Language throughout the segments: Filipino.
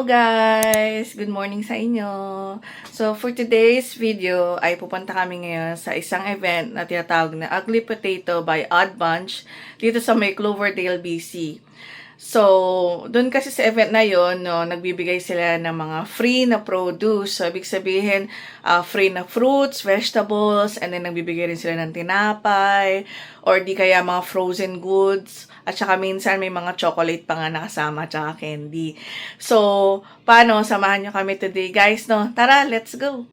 guys! Good morning sa inyo! So for today's video ay pupunta kami ngayon sa isang event na tinatawag na Ugly Potato by Odd Bunch dito sa may Cloverdale, BC. So, doon kasi sa event na yon, no, nagbibigay sila ng mga free na produce. So, ibig sabihin, free na fruits, vegetables, and then nagbibigay rin sila ng tinapay, or di kaya mga frozen goods. At saka minsan may mga chocolate pa nga nakasama, tsaka candy. So, paano? Samahan nyo kami today, guys, no? Tara, let's go!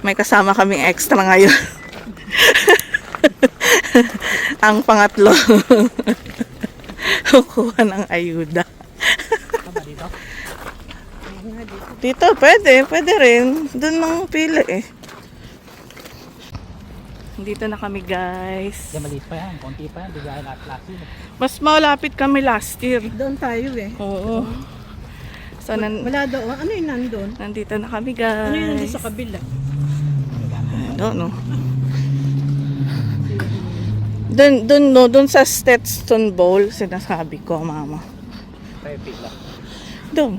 May kasama kaming extra ngayon. Ang pangatlo. Kukuha ng ayuda. Dito, pwede rin. Doon nang pila eh. Dito na kami, guys. Maliit pa yan, konti pa yan, bigay lahat last year. Mas malapit kami last year. Doon tayo eh. Oo. So, wala doon. Ano yung nandun? nandito na kami, guys. Ano yung nandun sa kabila? Don't know. Doon sa Stetson Bowl, sinasabi ko, mama. Tayo pila. Doon.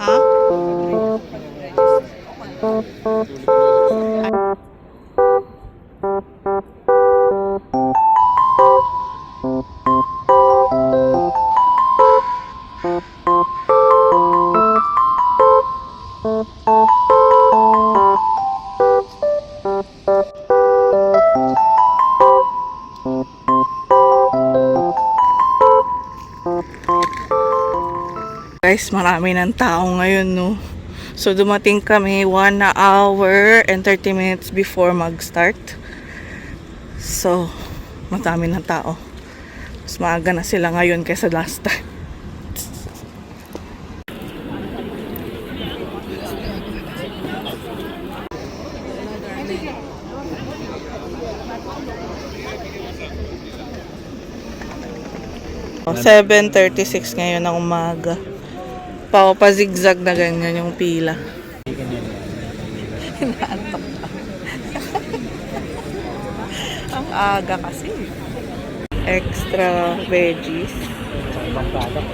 Ha? Guys, marami ng tao ngayon, no? So, dumating kami 1 hour and 30 minutes before mag-start. So, marami ng tao. Mas maaga na sila ngayon kaysa last time. Oh, 7:36 ngayon ng umaga. Pa-zigzag na ganyan yung pila. Inaantok pa. Ang aga kasi. Extra veggies. Ibang product.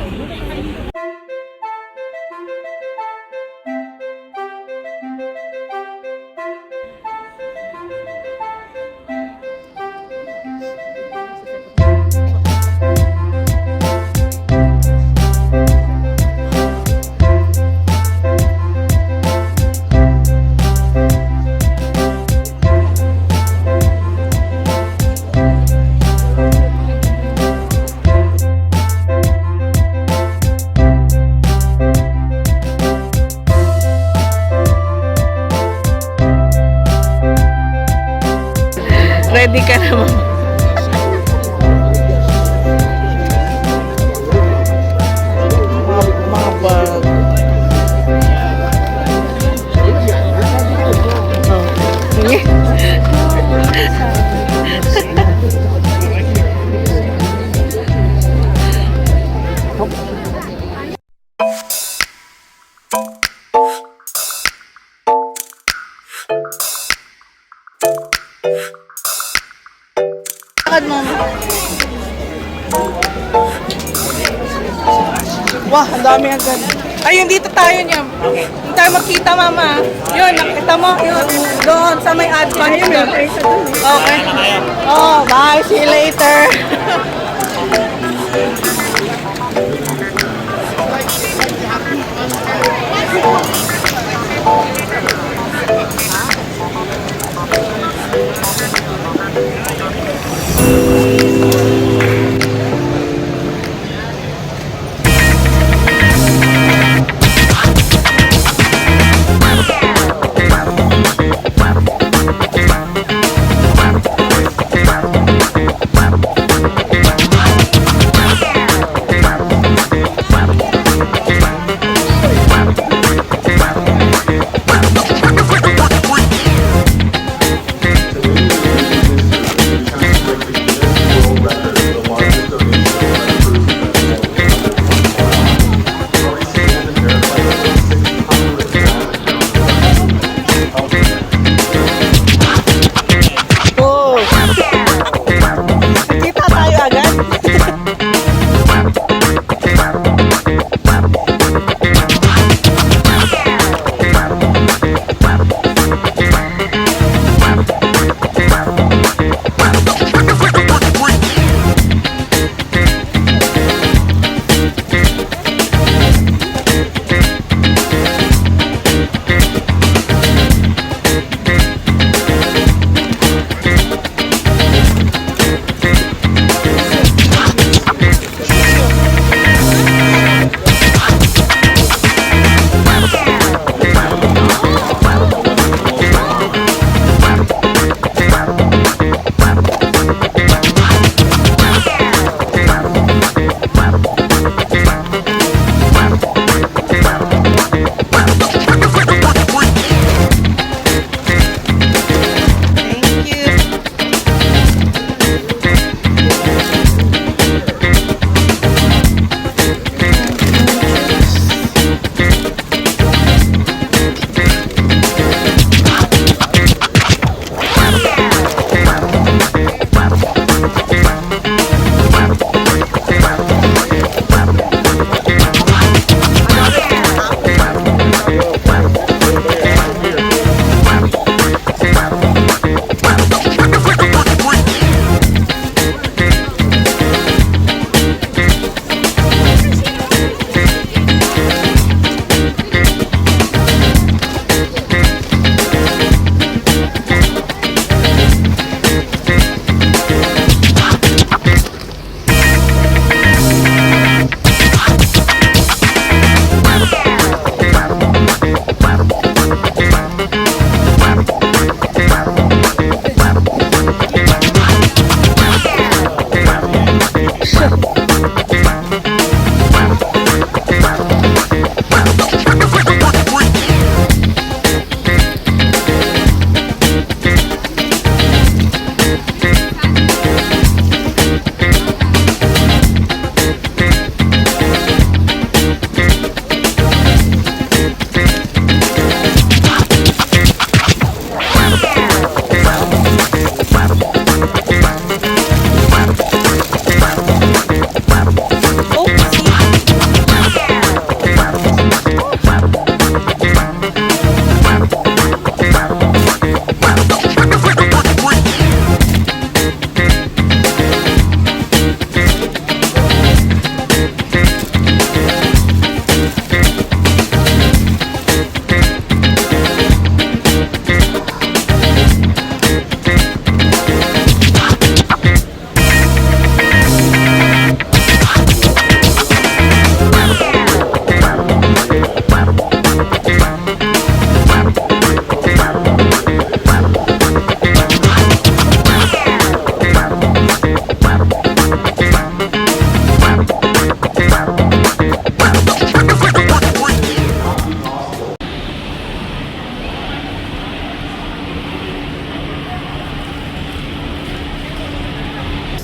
Ready ka naman. Mga bag. Oh. Sige. Lakad mo. Wah, ang dami agad. Ayun, dito tayo niya. Hindi tayo magkita, mama. Yun, nakita mo? Yun, doon sa may advance doon. Okay. Oh, bye. See you later. Kita tayo agad. Thank you.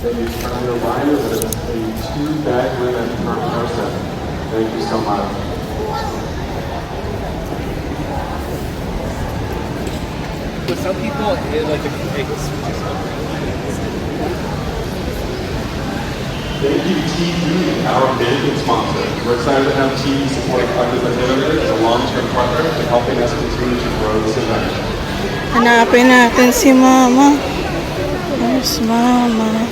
On the line is a 2-bag limit per person. Thank you so much. With some people, it like it switches up. Thank you Tea Beauty, our banking sponsor. We're excited to have Tea support Ugly Potato as a long-term partner in helping us continue to grow this event. Hanapin natin si Mama. Where's Mama?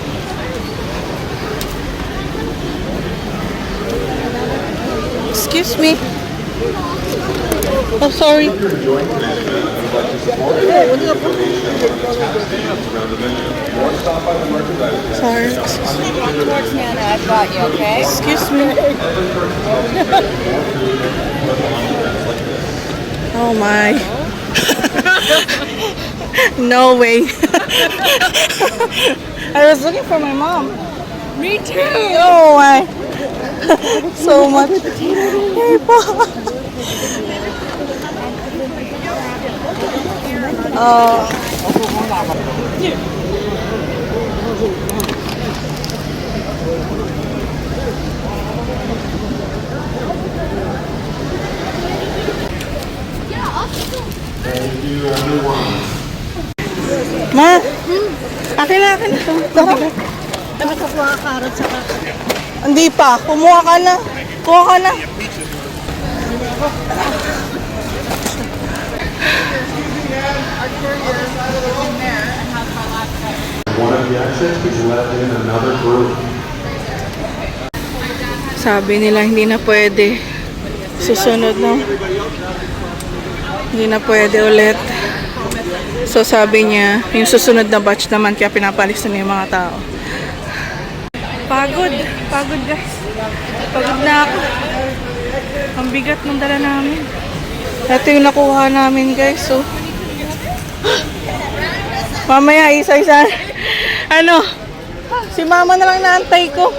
Excuse me. Oh, sorry. If you're enjoying today's event and would like to support it, we make a donation at one of the tap stations around the venue. Or stop by the merchandise stand. Sorry. Towards me and I've got you, okay? Excuse me. Oh my. No way. I was looking for my mom. Me too! Oh my. So much. Hey, pa. Thank you, everyone. Ma. Akin na, akin na. Tara. Kami kakuha ka carrot sa Hindi pa. Kumuha ka na. Kuha ka na. One of the exits is let in another group. Sabi nila hindi na pwede. Susunod no. Hindi na pwede ulit. So sabi niya, yung susunod na batch naman kaya pinapalis na yung mga tao. Pagod. Pagod guys. Pagod na ako. Ang bigat ng dala namin. Ito yung nakuha namin guys. So, mamaya isa-isa. Ano? Si mama na lang naantay ko.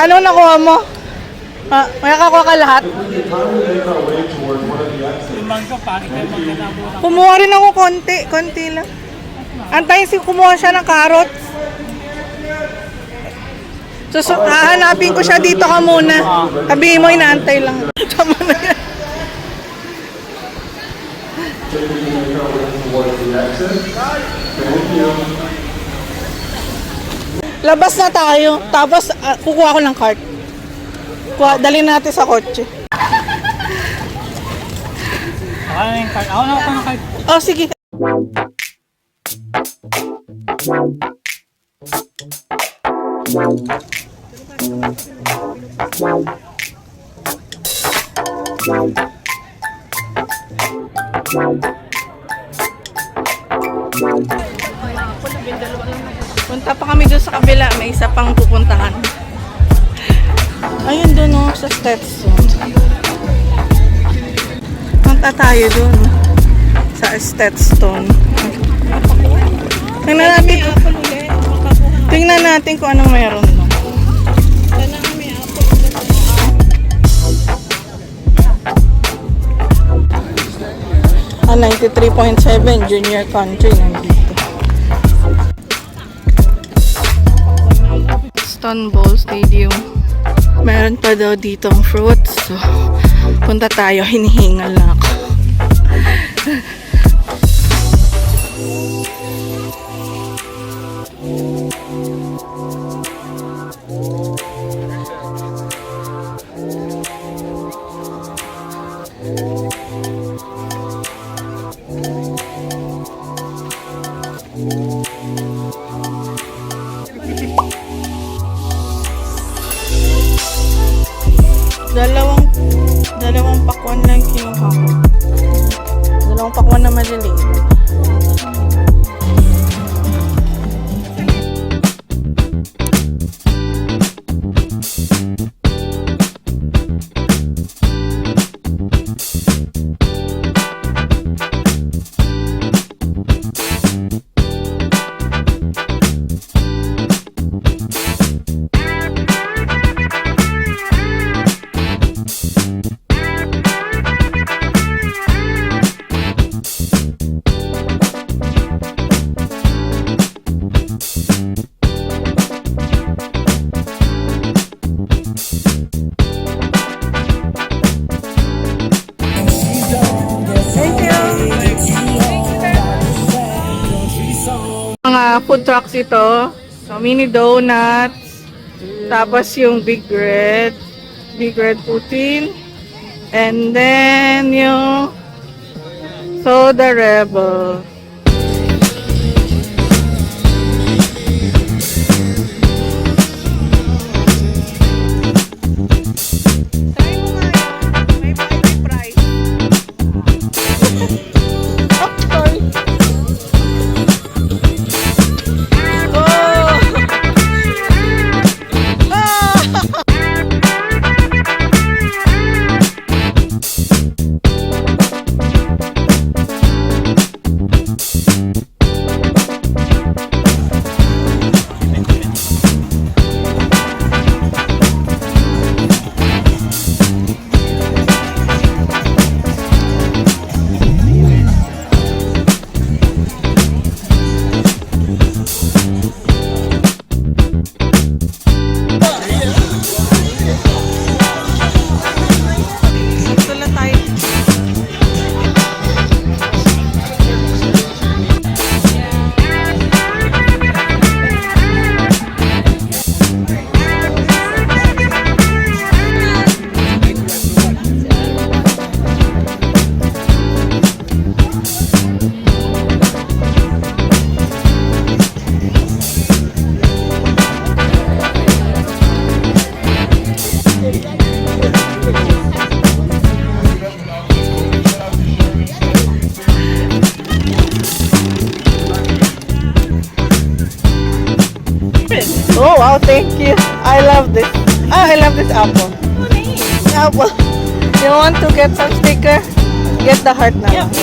Ano nakuha mo? May kakuha ka lahat? We're trying to make our way towards one of the exits. Kumuha rin ako konti. Konti lang. Antayin si kumuha siya ng carrot. So, hahanapin ko siya dito ka muna. Sabihin mo, inaantay lang. Tama na yan. Towards the exit. Thank you. Labas na tayo. Tapos, kukuha ko ng cart. Dalhin natin sa kotse. Ako na ako ng card. Oh, sige. Punta pa kami doon sa kabila. May isa pang pupuntahan. Ayun doon oh, sa Stetson. Punta tayo doon sa Stetson. Tingnan natin kung anong meron doon. 93.7 junior country nandito. Istanbul Stadium. Meron pa daw ditong fruits. So, punta tayo. Hinihingal na ako. Dalawang pakwan lang kinuha ko. Dalawang pakwan na maliliit. Mga food trucks ito. So, mini donuts. Tapos yung big red pudding. And then yung soda rebel. Try mo nga yun. May price. Oh, sorry. Magtula tayo. Oh wow, thank you. I love this. I love this apple. Apple. You want to get some sticker? Get the heart now. Yeah.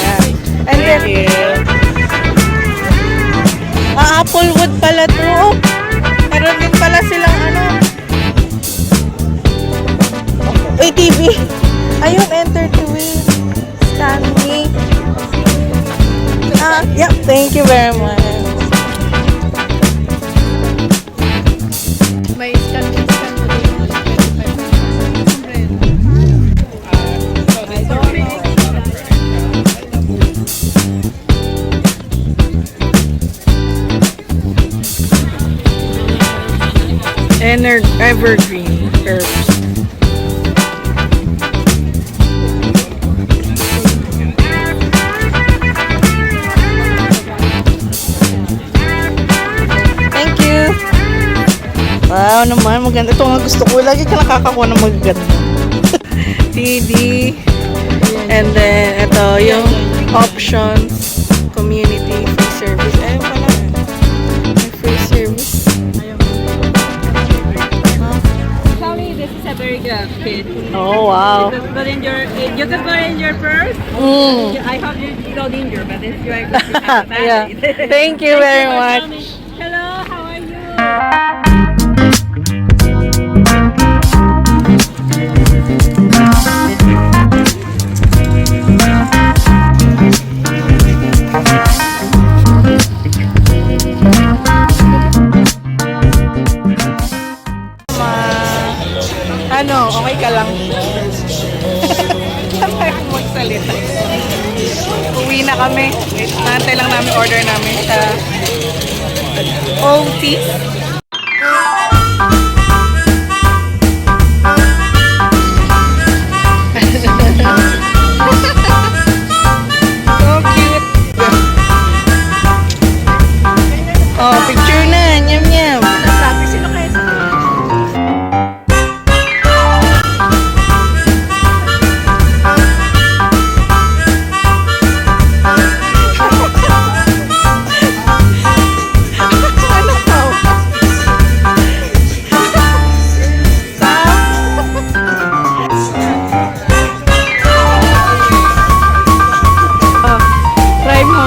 And then, apple wood pala to. Oh, meron din pala silang ano. ATV. Ayun, enter to win. Stanley. Yep, thank you very much. May scan mo din. Evergreen herbs. Thank you. Wow naman, maganda. Ito nga gusto ko. Lagi ka nakakakuha ng magaganda. TD. And then, ito yung options. Community free service. Ayun pala. May free service. Actually, this is a very good fit. Oh, wow. You can put in your purse. Mm. I hope you don't injure, but if you are Yeah. Thank you very much. Hello, how are you? Ano, okay ka lang? Tayo magsalita. Uwi na kami. Nantay lang namin order namin sa OT. So cute. Oh, picture na. Nyam nyam. Sabi, sino kayo sa Ano to? Try mo.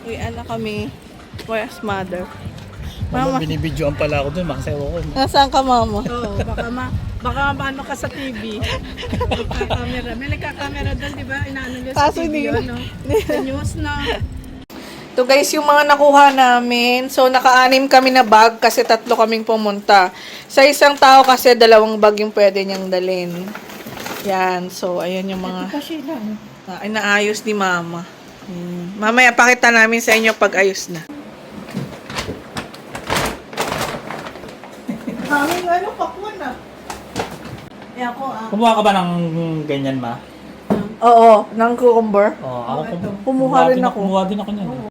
Uwian na kami. Where's mother? Mama. Binibidyoan pala ako dun, makasayaw ako. Nasaan ka, mama? Oo, baka ano ka sa TV. Nagkakamera. May nagkakamera doon, di ba? Inaano nyo sa Kaso TV hindi yun, no? Sa news na. Ito guys, yung mga nakuha namin. So, naka-anim kami na bag kasi 3 kaming pumunta. Sa isang tao kasi 2 bag yung pwede niyang dalhin. Yan. So, ayan yung mga inaayos ni mama. Mamaya pakita namin sa inyo pag ayos na. Kaming ano, pakwan na. Yan ko Kumuha ka ba ng ganyan, ma? Oo, ng cucumber. Oo, ako Kumuha rin ako. Kumuha din ako niyan.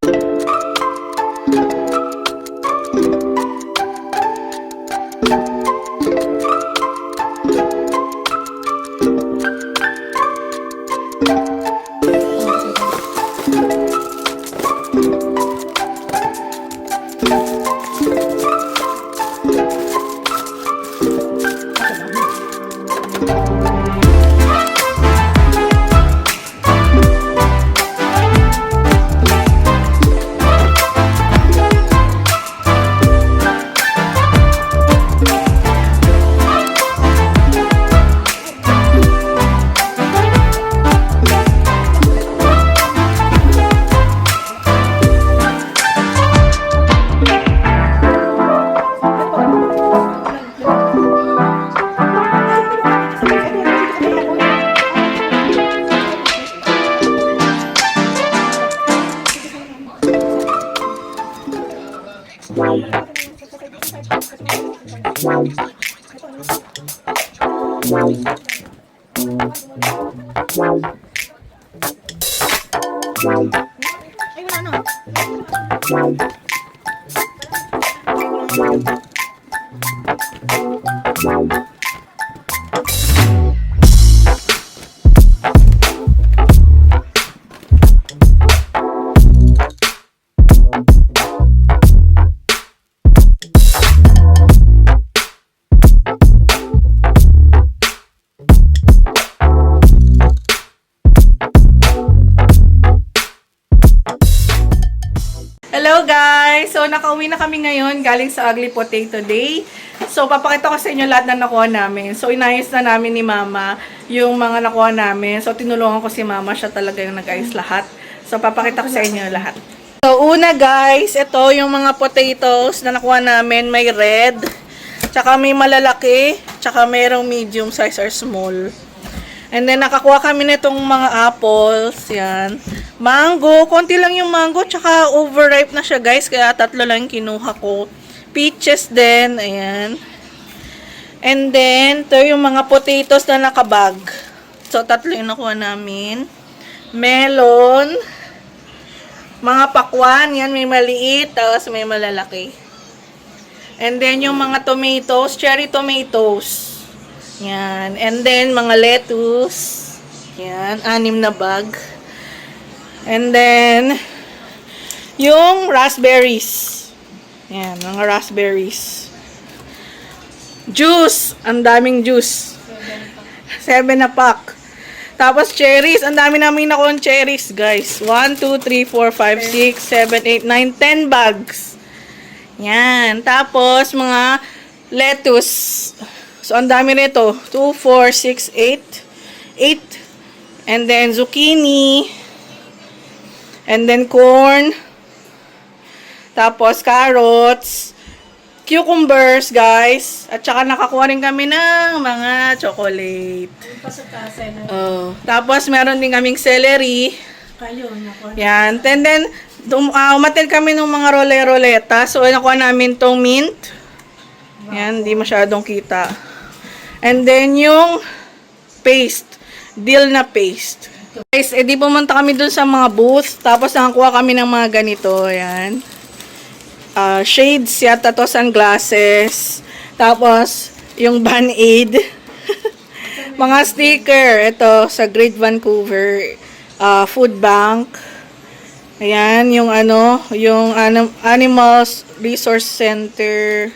Hello guys! So, nakauwi na kami ngayon galing sa Ugly Potato Day. So, papakita ko sa inyo lahat na nakuha namin. So, inayos na namin ni Mama yung mga nakuha namin. So, tinulungan ko si Mama. Siya talaga yung nag-ayos lahat. So, papakita ko sa inyo lahat. So, una guys, ito yung mga potatoes na nakuha namin. May red, tsaka may malalaki, tsaka mayroong medium size or small. And then, nakakuha kami nitong mga apples. Yan. Mango. Konti lang yung mango. Tsaka overripe na siya, guys. Kaya 3 lang kinuha ko. Peaches din. Ayan. And then, ito yung mga potatoes na nakabag. So, 3 yung nakuha namin. Melon. Mga pakwan. Yan, may maliit. Tapos may malalaki. And then, yung mga tomatoes. Cherry tomatoes. Yan. And then, mga lettuce. Yan. 6 na bag. And then, yung raspberries. Yan. Mga raspberries. Juice. Ang daming juice. 7 na pack. Tapos, cherries. Ang dami namin nakuha cherries, guys. 1, 2, 3, 4, 5, 6, 7, 8, 9, 10 bags. Yan. Tapos, mga lettuce. So, ang dami nito. 2, 4, 6, 8. 8. And then, zucchini. And then, corn. Tapos, carrots. Cucumbers, guys. At saka, nakakuha rin kami ng mga chocolate. Oh. Tapos, meron din kaming celery. Yan. And then, umatil kami ng mga role-roleta. So, nakuha namin tong mint. Yan, hindi masyadong kita. And then, yung paste. Dill na paste. Guys, edi pumunta kami dun sa mga booth. Tapos, nakakuha kami ng mga ganito. Yan. Shades yata to, sunglasses. Tapos, yung Band-Aid. Mga sticker. Ito, sa Great Vancouver. Food Bank. Ayan, yung yung Animals Resource Center.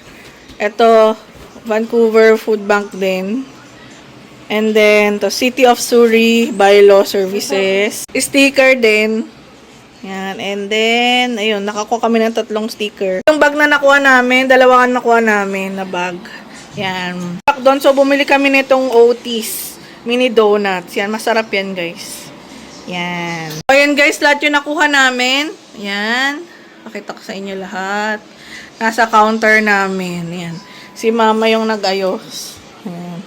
Ito, Vancouver Food Bank din. And then, to City of Surrey Bylaw Services. Sticker din. Yan. And then, ayun, nakakuha kami ng 3 sticker. Yung bag na nakuha namin, 2 ang nakuha namin na bag. Yan. Doon, so bumili kami nitong Otis mini donuts. Yan, masarap yan, guys. Yan. So, yan, guys, lahat yung nakuha namin. Yan. Pakita ko sa inyo lahat. Nasa counter namin. Yan. Si mama yung nag-ayos. Yan.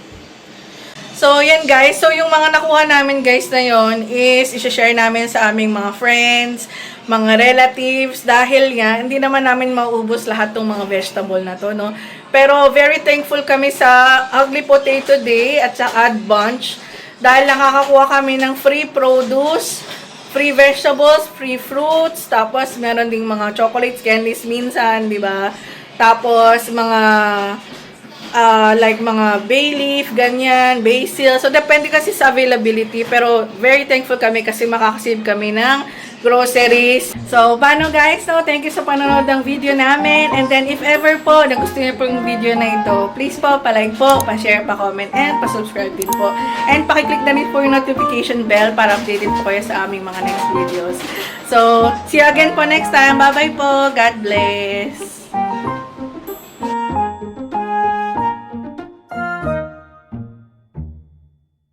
So, yan guys. So, yung mga nakuha namin guys na yon is i-share namin sa aming mga friends, mga relatives. Dahil nga, hindi naman namin maubos lahat ng mga vegetable na to, no? Pero, very thankful kami sa Ugly Potato Day at sa Ad Bunch. Dahil nakakakuha kami ng free produce, free vegetables, free fruits, tapos meron ding mga chocolates, candies minsan, di ba? Tapos, mga like mga bay leaf, ganyan, basil. So, depende kasi sa availability. Pero, very thankful kami kasi makakasave kami ng groceries. So, paano guys? So, thank you sa panonood ng video namin. And then, if ever po, na gusto niyo po yung video na ito, please po, palike po, pa-share, pa-comment, and pa-subscribe din po. And pakiclick na rin po yung notification bell para updated po kayo sa aming mga next videos. So, see you again po next time. Bye-bye po. God bless.